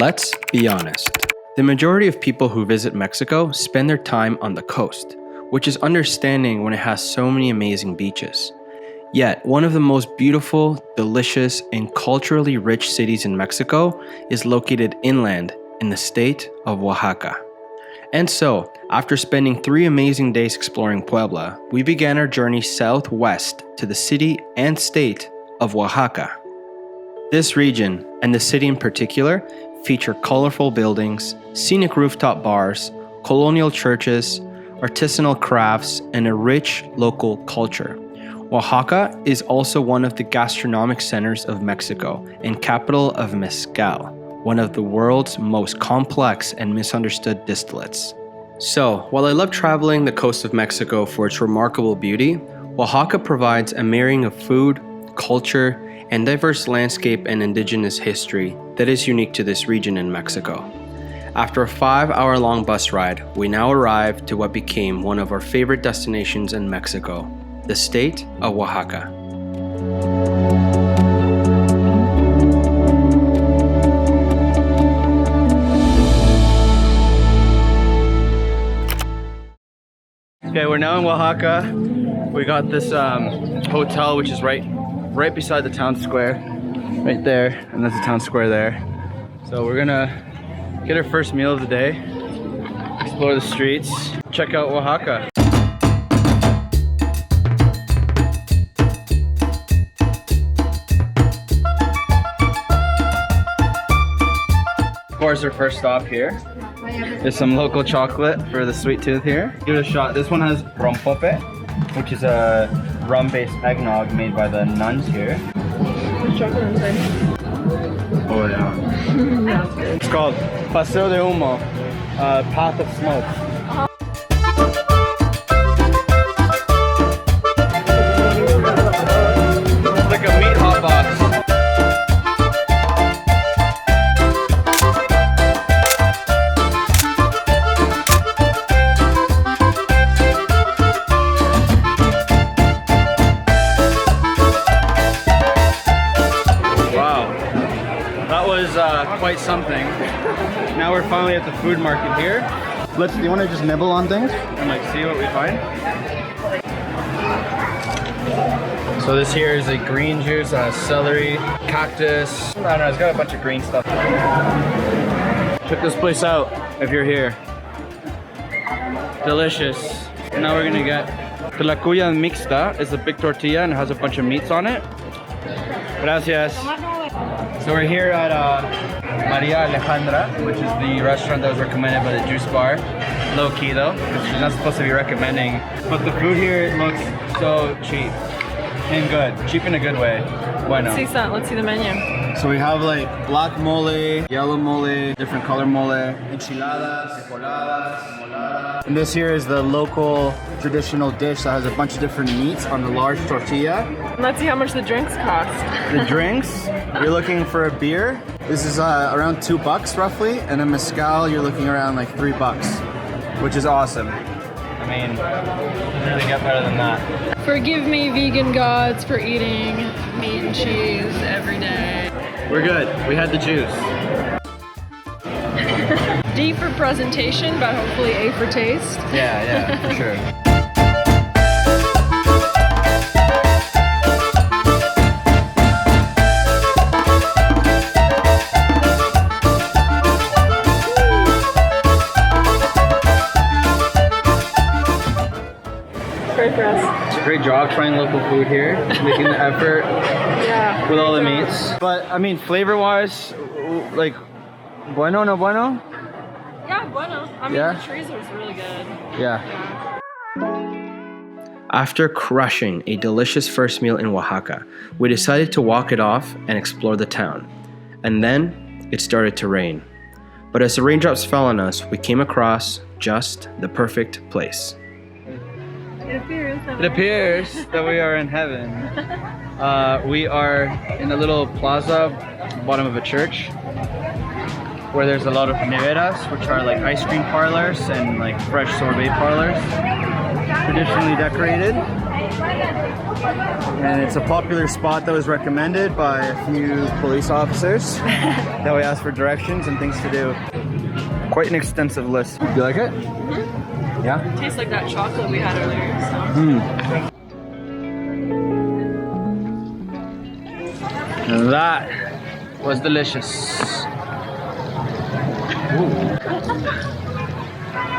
Let's be honest. The majority of people who visit Mexico spend their time on the coast, which is understanding when it has so many amazing beaches. Yet, one of the most beautiful, delicious, and culturally rich cities in Mexico is located inland in the state of Oaxaca. And so, after spending 3 amazing days exploring Puebla, we began our journey southwest to the city and state of Oaxaca. This region, and the city in particular, feature colorful buildings, scenic rooftop bars, colonial churches, artisanal crafts, and a rich local culture. Oaxaca is also one of the gastronomic centers of Mexico and capital of mezcal, one of the world's most complex and misunderstood distillates. So, while I love traveling the coast of Mexico for its remarkable beauty, Oaxaca provides a marrying of food, culture, and diverse landscape and indigenous history that is unique to this region in Mexico. After a 5-hour-long bus ride, we now arrive to what became one of our favorite destinations in Mexico, the state of Oaxaca. Okay, we're now in Oaxaca. We got this hotel, which is right beside the town square, right there, and that's the town square there. So we're gonna get our first meal of the day, explore the streets, check out Oaxaca. Of course, our first stop here. There's some local chocolate for the sweet tooth here. Give it a shot. This one has rompope, which is a rum-based eggnog made by the nuns here. There's chocolate inside. Oh yeah. It's called Paseo de Humo, Path of Smoke. It's like a meat hot box. Quite something. Now we're finally at the food market here. Do you want to just nibble on things and like see what we find? So this here is a green juice, celery, cactus. I don't know, it's got a bunch of green stuff. Check this place out if you're here. Delicious. Now we're gonna get tlacuya mixta. It's a big tortilla and it has a bunch of meats on it. Gracias. So we're here at Maria Alejandra, which is the restaurant that was recommended by the juice bar. Low key though, because she's not supposed to be recommending. But the food here looks so cheap and good. Cheap in a good way. Why not? Let's see the menu. So we have like black mole, yellow mole, different color mole, enchiladas, coladas, moladas. And this here is the local traditional dish that has a bunch of different meats on the large tortilla. Let's see how much the drinks cost. The drinks, you're looking for a beer. This is around $2 roughly, and a mezcal, you're looking around like $3, which is awesome. I mean, really get better than that. Forgive me, vegan gods, for eating meat and cheese every day. We're good. We had the juice. D for presentation, but hopefully A for taste. Yeah, for sure. Great for us. It's a great job trying local food here, making the effort with all the meats. But I mean, flavor-wise, like, bueno, no bueno? Yeah, bueno. I mean, Yeah? the chorizo was really good. Yeah. After crushing a delicious first meal in Oaxaca, we decided to walk it off and explore the town. And then it started to rain. But as the raindrops fell on us, we came across just the perfect place. It appears that we are in heaven. We are in a little plaza, bottom of a church, where there's a lot of neveras, which are like ice cream parlors and like fresh sorbet parlors, traditionally decorated. And it's a popular spot that was recommended by a few police officers that we asked for directions and things to do. Quite an extensive list. You like it? Mm-hmm. Yeah? It tastes like that chocolate we had earlier. So. That was delicious.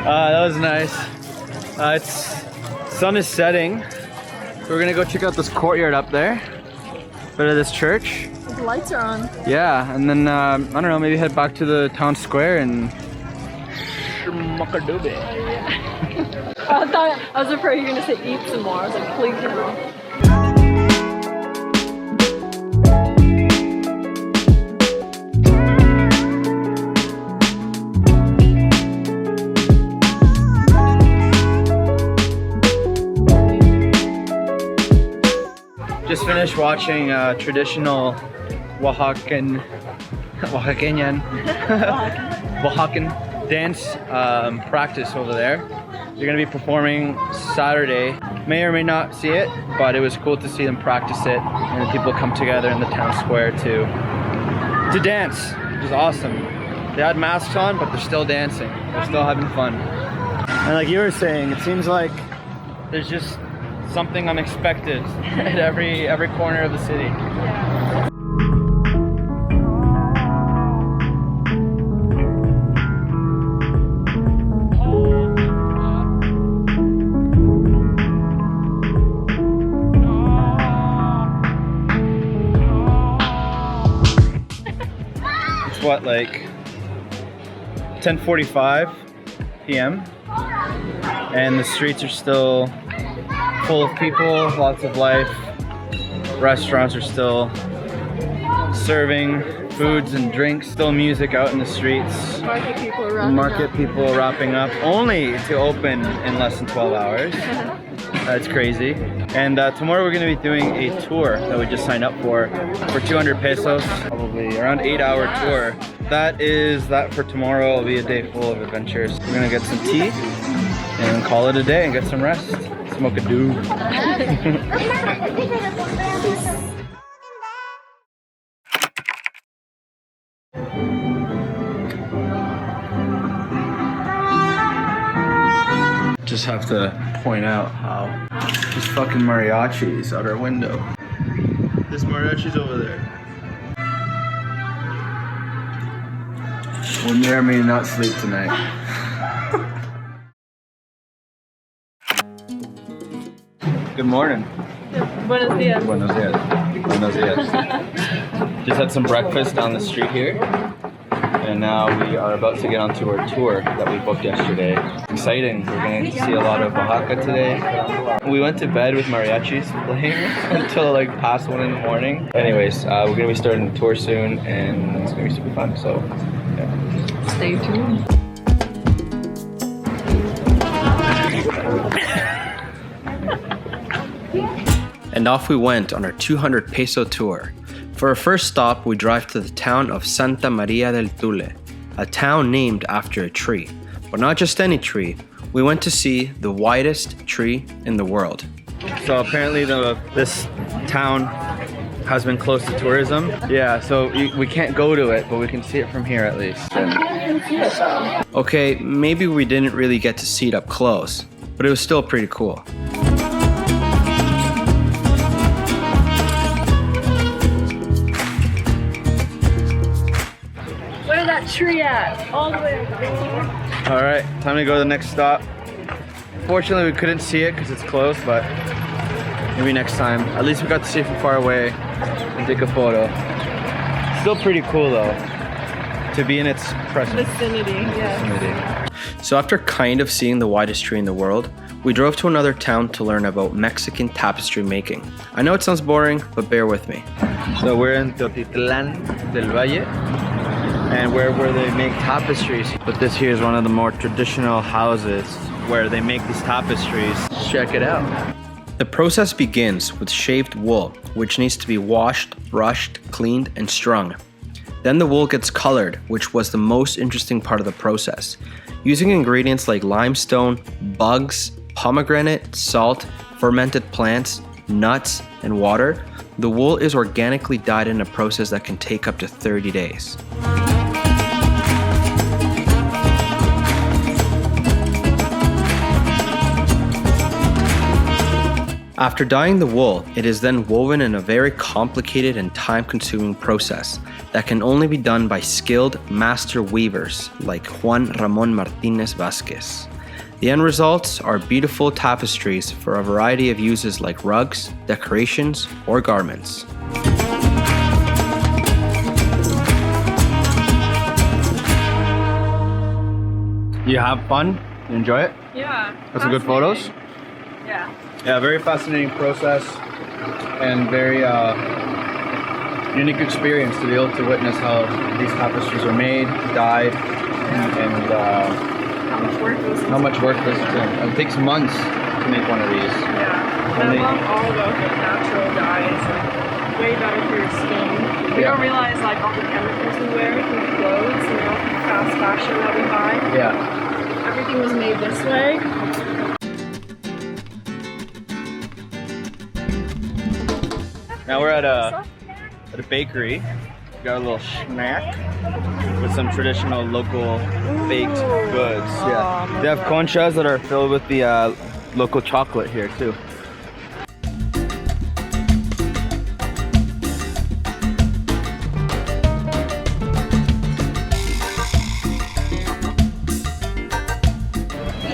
That was nice. Sun is setting. We're gonna go check out this courtyard up there. Bit of this church. The lights are on. Yeah, and then I don't know, maybe head back to the town square and schmuckadoobie. I was afraid you were gonna say eat some more. I was like, please no. Just finished watching traditional Oaxacan dance practice over there. They're gonna be performing Saturday. May or may not see it, but it was cool to see them practice it, and people come together in the town square to dance, which is awesome. They had masks on, but they're still dancing. They're still having fun. And like you were saying, it seems like there's just something unexpected at every corner of the city. Yeah. It's what, like 10:45 p.m. and the streets are still full of people, lots of life. Restaurants are still serving foods and drinks, still music out in the streets. Market people wrapping up, only to open in less than 12 hours. That's crazy. And tomorrow we're going to be doing a tour that we just signed up for 200 pesos, probably around 8-hour tour. That for tomorrow will be a day full of adventures. We're going to get some tea and call it a day and get some rest. Smoke a doob. Just have to point out how there's fucking mariachis out our window. This mariachi's over there. We may or may not sleep tonight. Good morning. Buenos dias. Buenos dias. Buenos dias. Just had some breakfast down the street here. And now we are about to get onto our tour that we booked yesterday. Exciting. We're going to see a lot of Oaxaca today. We went to bed with mariachis playing until like past 1 in the morning. Anyways, we're going to be starting the tour soon and it's going to be super fun. So, yeah. Stay tuned. And off we went on our 200 peso tour. For our first stop, we drive to the town of Santa Maria del Tule, a town named after a tree. But not just any tree, we went to see the widest tree in the world. So apparently this town has been closed to tourism. Yeah, so we can't go to it, but we can see it from here at least. Okay, maybe we didn't really get to see it up close, but it was still pretty cool. Where's that tree at? All the way up. All right, time to go to the next stop. Fortunately, we couldn't see it because it's closed, but maybe next time. At least we got to see it from far away and take a photo. Still pretty cool though, to be in its presence. Vicinity, yeah. So after kind of seeing the widest tree in the world, we drove to another town to learn about Mexican tapestry making. I know it sounds boring, but bear with me. So we're in Teotitlán del Valle, and where they make tapestries. But this here is one of the more traditional houses where they make these tapestries. Check it out. The process begins with shaved wool, which needs to be washed, brushed, cleaned, and strung. Then the wool gets colored, which was the most interesting part of the process. Using ingredients like limestone, bugs, pomegranate, salt, fermented plants, nuts, and water, the wool is organically dyed in a process that can take up to 30 days. After dyeing the wool, it is then woven in a very complicated and time-consuming process that can only be done by skilled master weavers like Juan Ramón Martínez Vázquez. The end results are beautiful tapestries for a variety of uses like rugs, decorations, or garments. You have fun? You enjoy it? Yeah. Got some good photos? Yeah. Yeah, very fascinating process and very unique experience to be able to witness how these tapestries are made, dyed, and How much work goes into it takes months to make one of these. Yeah. And I love all the natural dyes. Like, way better for your skin. We don't realize like all the chemicals we wear through clothes, you know, fast fashion that we buy. Yeah. Everything was made this way. Now we're at a bakery. We got a little snack with some traditional local baked goods. Yeah, they have conchas that are filled with the local chocolate here too.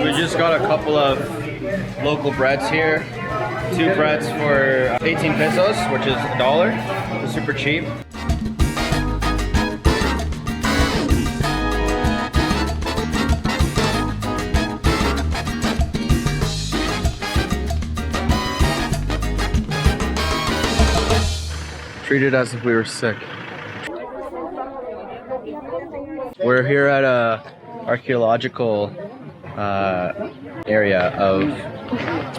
We just got a couple of local breads here. 2 breads for 18 pesos, which is $1. It's super cheap. Treated as if we were sick. We're here at a archaeological area of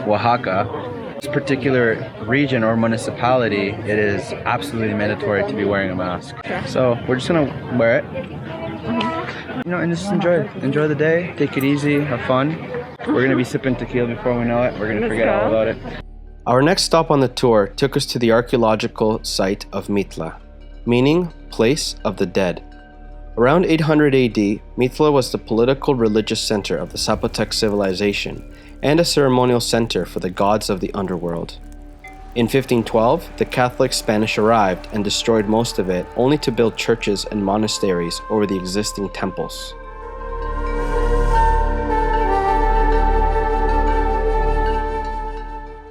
Oaxaca. This particular region or municipality, it is absolutely mandatory to be wearing a mask. So we're just gonna wear it, you know, and just enjoy the day, take it easy, have fun. We're gonna be sipping tequila before we know it. We're gonna forget all about it. Our next stop on the tour took us to the archaeological site of Mitla, meaning place of the dead. Around 800 AD, Mitla was the political religious center of the Zapotec civilization and a ceremonial center for the gods of the underworld. In 1512, the Catholic Spanish arrived and destroyed most of it, only to build churches and monasteries over the existing temples.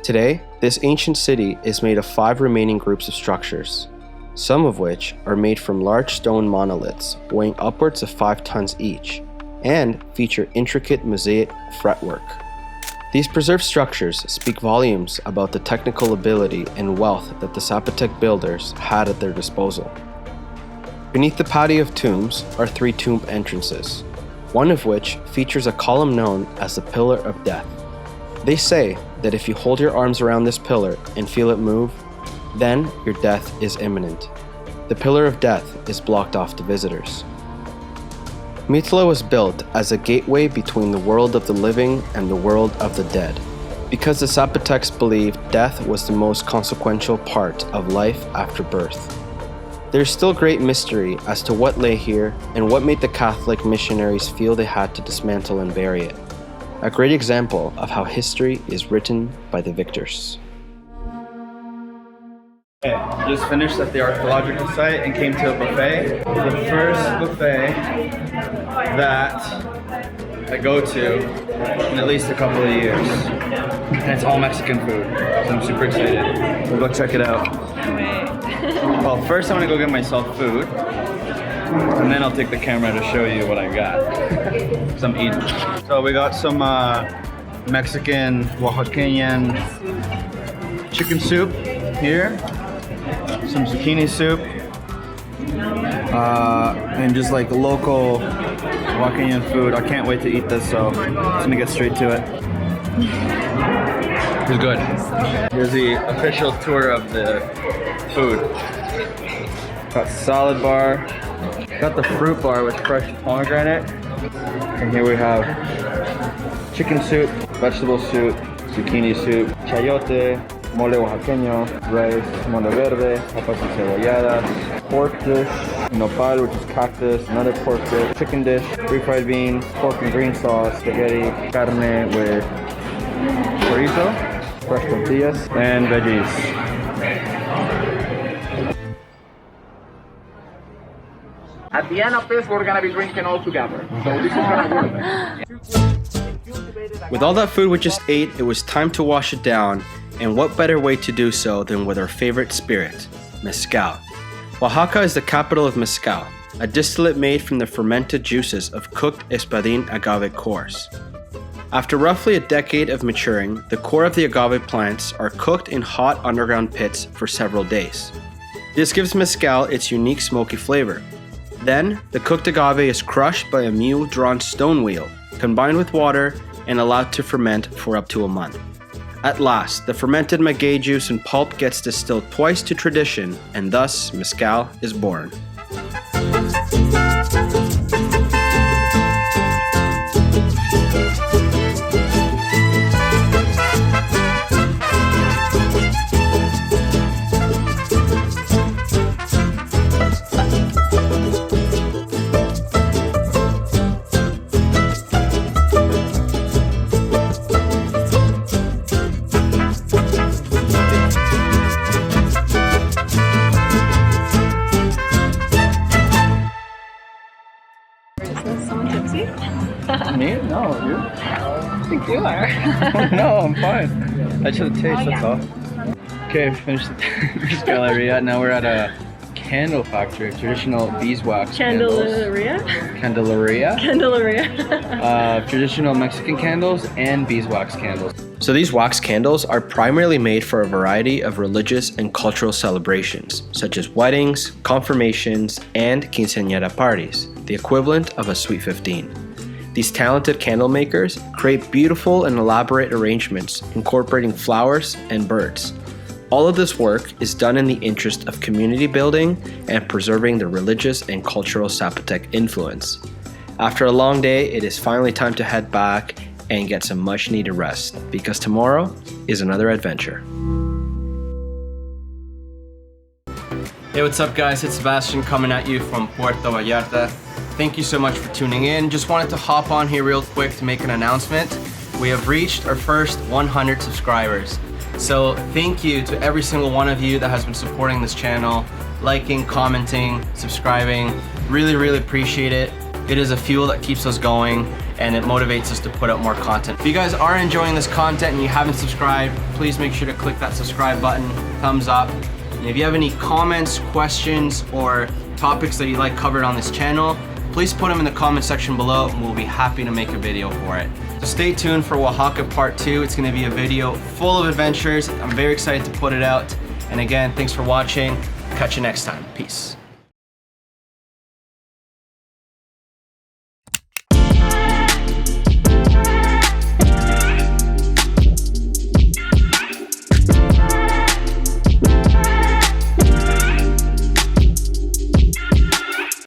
Today, this ancient city is made of 5 remaining groups of structures, some of which are made from large stone monoliths weighing upwards of 5 tons each, and feature intricate mosaic fretwork. These preserved structures speak volumes about the technical ability and wealth that the Zapotec builders had at their disposal. Beneath the patio of tombs are 3 tomb entrances, one of which features a column known as the Pillar of Death. They say that if you hold your arms around this pillar and feel it move, then your death is imminent. The Pillar of Death is blocked off to visitors. Mitla was built as a gateway between the world of the living and the world of the dead, because the Zapotecs believed death was the most consequential part of life after birth. There is still great mystery as to what lay here and what made the Catholic missionaries feel they had to dismantle and bury it. A great example of how history is written by the victors. Okay, just finished at the archaeological site and came to a buffet. The first buffet that I go to in at least a couple of years. And it's all Mexican food, so I'm super excited. We'll go check it out. Well, first I'm gonna go get myself food, and then I'll take the camera to show you what I got. Some eating. So we got some Mexican, Oaxacan chicken soup here. Some zucchini soup, and just like local Oaxacan food. I can't wait to eat this, so I'm just gonna get straight to it. It's good. Here's the official tour of the food. Got salad bar, got the fruit bar with fresh pomegranate, and here we have chicken soup, vegetable soup, zucchini soup, chayote, mole oaxaqueño, rice, mole verde, papas encebolladas, pork dish, nopal, which is cactus, another pork dish, chicken dish, refried beans, pork and green sauce, spaghetti, carne with chorizo, fresh tortillas, and veggies. At the end of this, we're gonna be drinking all together. So this is gonna work. With all that food we just ate, it was time to wash it down, and what better way to do so than with our favorite spirit, mezcal. Oaxaca is the capital of mezcal, a distillate made from the fermented juices of cooked espadín agave cores. After roughly a decade of maturing, the core of the agave plants are cooked in hot underground pits for several days. This gives mezcal its unique smoky flavor. Then, the cooked agave is crushed by a mule-drawn stone wheel, combined with water, and allowed to ferment for up to a month. At last, the fermented maguey juice and pulp gets distilled twice to tradition, and thus mezcal is born. Is someone tipsy? Me? No, you? I think you are. No, I'm fine. I just taste, that's all. Okay, we finished the mezcal area. Now we're at a candle factory, traditional beeswax candles. Candelaria? Traditional Mexican candles and beeswax candles. So these wax candles are primarily made for a variety of religious and cultural celebrations, such as weddings, confirmations, and quinceañera parties, the equivalent of a Sweet 15. These talented candle makers create beautiful and elaborate arrangements incorporating flowers and birds. All of this work is done in the interest of community building and preserving the religious and cultural Zapotec influence. After a long day, it is finally time to head back and get some much needed rest, because tomorrow is another adventure. Hey, what's up guys? It's Sebastian coming at you from Puerto Vallarta. Thank you so much for tuning in. Just wanted to hop on here real quick to make an announcement. We have reached our first 100 subscribers. So thank you to every single one of you that has been supporting this channel, liking, commenting, subscribing. Really appreciate it. It is a fuel that keeps us going, and it motivates us to put out more content. If you guys are enjoying this content and you haven't subscribed, please make sure to click that subscribe button, thumbs up. And if you have any comments, questions, or topics that you'd like covered on this channel, please put them in the comment section below and we'll be happy to make a video for it. So stay tuned for Oaxaca Part 2. It's gonna be a video full of adventures. I'm very excited to put it out. And again, thanks for watching. Catch you next time. Peace.